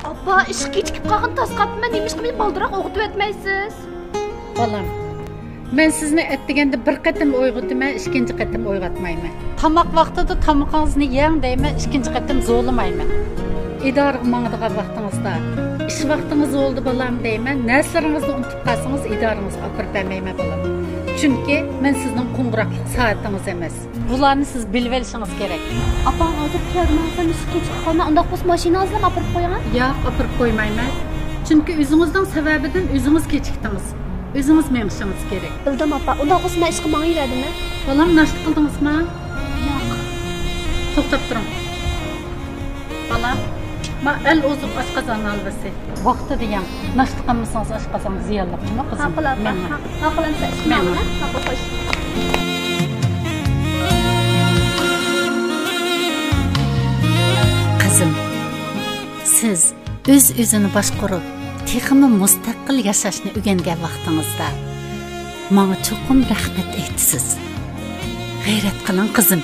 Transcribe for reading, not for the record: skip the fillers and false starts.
Appa, ishga kechikib qolgan tas qapman, nemishqa meni baldiroq o'qitib etmaysiz? Balam, men sizni etdiganda bir qatim uyg'otmayman, ikkinchi qatim uyg'otmayman. Tamoq vaqtida tamoqingizni yeng deyman, ikkinchi qatim zo'lamayman. İdoraga mangadigan vaqtingizda ish vaqtingiz bo'ldi balam deyman, narslaringizni unutib qolsangiz idorangizga olib bermayman balam. Chunki men sizning qo'ng'iroqlik soatingiz emas. Bularni siz bilib olishingiz kerak. Appa, hozir piyodaman, ishga kechikib qolma, unda bo'lsa mashinangizni olib qo'ying. Yo'q, olib qo'ymayman. Chunki o'zingizning sababidan o'zingiz kechikdingiz. O'zingiz menishingiz kerak. Bildim appa, unda bo'lsa men ishga mangayverdimmi? Balam, nashta qildingizmi? Yo'q. To'xtab turing. Balam, ma el ozuq oshqozon alvasi. Vaqti degan, nashta qilmasangiz oshqozon ziyonliqmi qizim? Haqlansa ishmanmi? Haqla qo'sh. Qizim, siz o'z-o'zini boshqarib, texmi mustaqil yashashni o'rgangan vaqtingizda menga cho'qim rahmat aytasiz. G'ayrat qiling qizim.